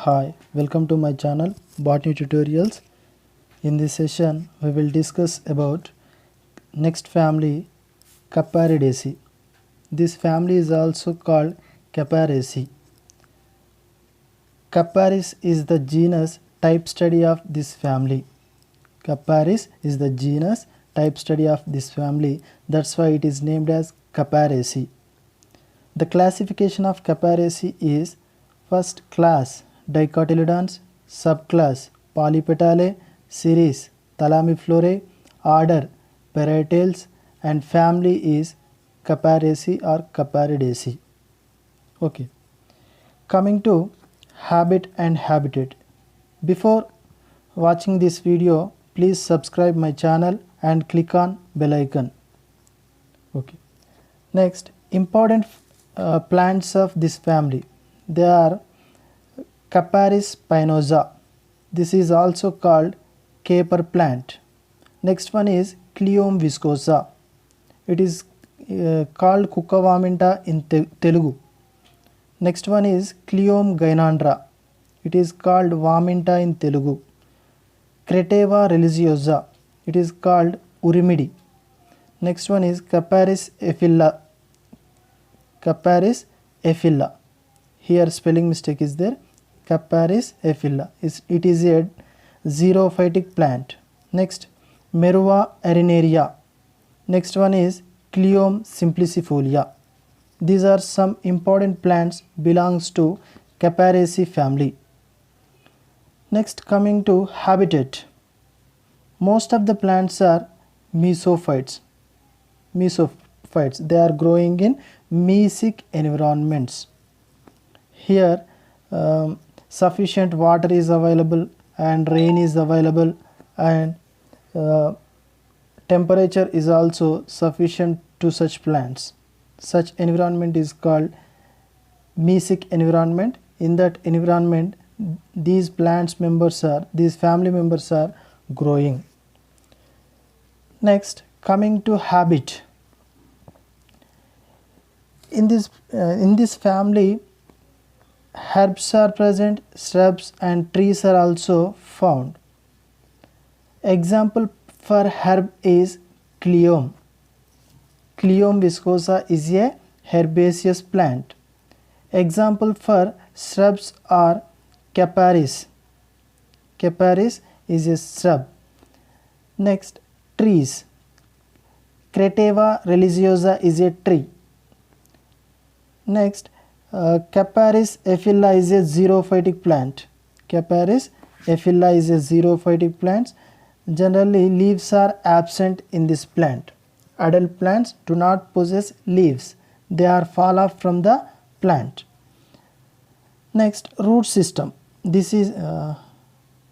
Hi, welcome to my channel Botany Tutorials. In this session we will discuss about next family, Capparidaceae. This family is also called Capparidaceae. Capparis is the genus type study of this family. Capparis is the genus type study of this family. That's why it is named as Capparidaceae. The classification of Capparidaceae is: first class Dicotyledons, subclass Polypetalae, series Thalamiflorae, order Parieteales, and family is Capparidaceae or Capparidaceae. Okay. Coming to habit and habitat. Before watching this video, please subscribe my channel and click on bell icon. Okay. Next, important plants of this family. They are Capparis spinosa. This is also called caper plant. Next one is Cleome viscosa. It is called Kukkavaminta in Telugu. Next one is Cleome gynandra. It is called Vaminta in Telugu. Creteva religiosa. It is called Urimidi. Next one is Capparis ephylla. Capparis ephylla. Here spelling mistake is there. Capparis ephylla. It is a xerophytic plant. Next, Merua arenaria. Next one is Cleome simplicifolia. These are some important plants belongs to Capparidaceae family. Next, coming to habitat. Most of the plants are mesophytes. They are growing in mesic environments. Here sufficient water is available and rain is available, and temperature is also sufficient to such plants. Such environment is called mesic environment. In that environment, these family members are growing. Next, coming to habit. In this family, herbs are present, shrubs and trees are also found. Example for herb is Cleome. Cleome viscosa is a herbaceous plant. Example for shrubs are Capparis. Capparis is a shrub. Next, trees. Creteva religiosa is a tree. Next, Capparis ephylla is a xerophytic plant. Capparis ephylla is a xerophytic plant. Generally, leaves are absent in this plant. Adult plants do not possess leaves. They are fall off from the plant. Next, root system. This is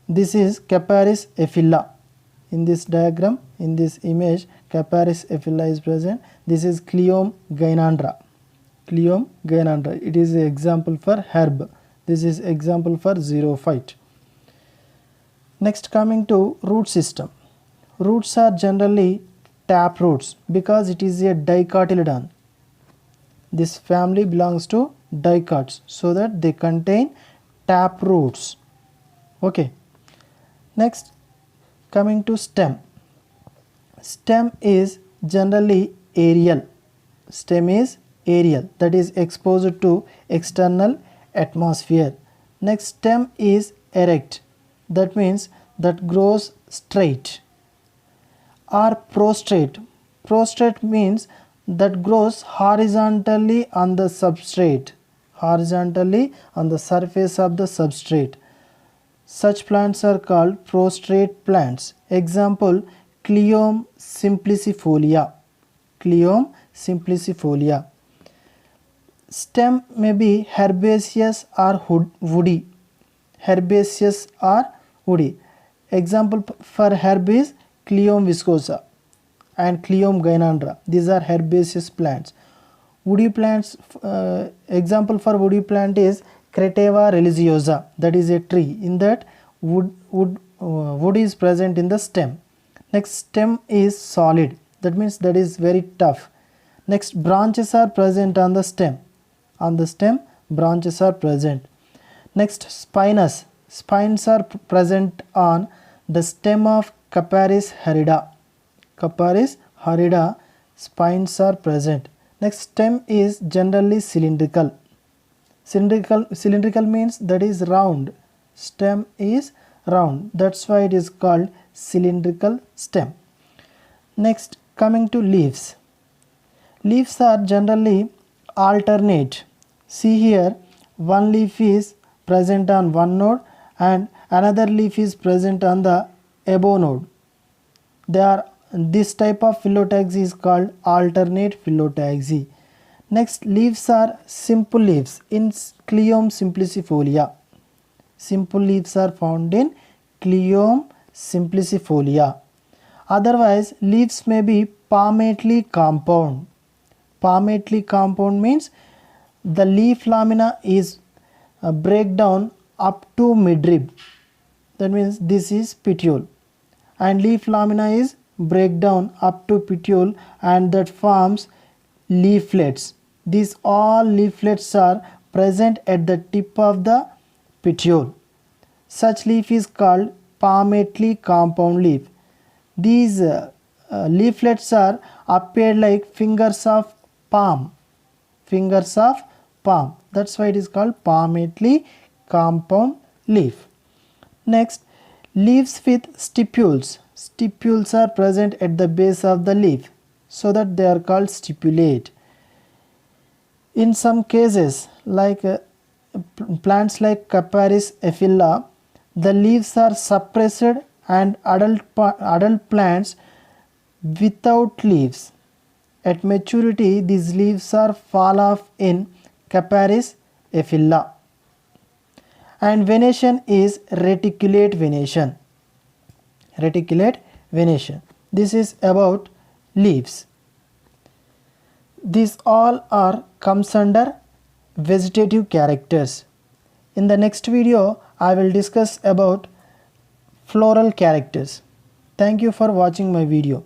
Capparis ephylla. In this diagram, in this image, Capparis ephylla is present. This is Cleome gynandra. Cleome gynandra. It is an example for herb. This is example for xerophyte. Next, coming to root system. Roots are generally tap roots because it is a dicotyledon. This family belongs to dicots, so that they contain tap roots. Okay. Next, coming to stem. Stem is generally aerial. Stem is aerial, that is exposed to external atmosphere. Next, stem is erect. That means that grows straight. Or prostrate. Prostrate means that grows horizontally on the substrate. Horizontally on the surface of the substrate. Such plants are called prostrate plants. Example, Cleome simplicifolia. Cleome simplicifolia. Stem may be herbaceous or woody. Herbaceous or woody. Example for herb is Cleome viscosa and Cleome gynandra. These are herbaceous plants. Woody plants, example for woody plant is Creteva religiosa. That is a tree. In that, wood is present in the stem. Next, stem is solid. That means that is very tough. Next, branches are present on the stem. On the stem, branches are present. Next, spinous. Spines are present on the stem of Capparis harida. Capparis harida, spines are present. Next, stem is generally cylindrical. Cylindrical means that is round. Stem is round. That's why it is called cylindrical stem. Next, coming to leaves. Leaves are generally alternate. See here, one leaf is present on one node and another leaf is present on the above node. This type of phyllotaxy is called alternate phyllotaxy. Next, leaves are simple leaves in Cleome simplicifolia. Simple leaves are found in Cleome simplicifolia. Otherwise, leaves may be palmately compound. Palmately compound means the leaf lamina is breakdown up to midrib. That means this is petiole, and leaf lamina is breakdown up to petiole, and that forms leaflets. These all leaflets are present at the tip of the petiole. Such leaf is called palmately compound leaf. These leaflets are appeared like fingers of palm. Fingers of palm. That's why it is called palmately compound leaf. Next, leaves with stipules. Stipules are present at the base of the leaf, so that they are called stipulate. In some cases, like plants like Capparidaceae, the leaves are suppressed, and adult plants without leaves. At maturity, these leaves are fall off in Capparidaceae. And venation is reticulate venation. Reticulate venation. This is about leaves. These all comes under vegetative characters. In the next video, I will discuss about floral characters. Thank you for watching my video.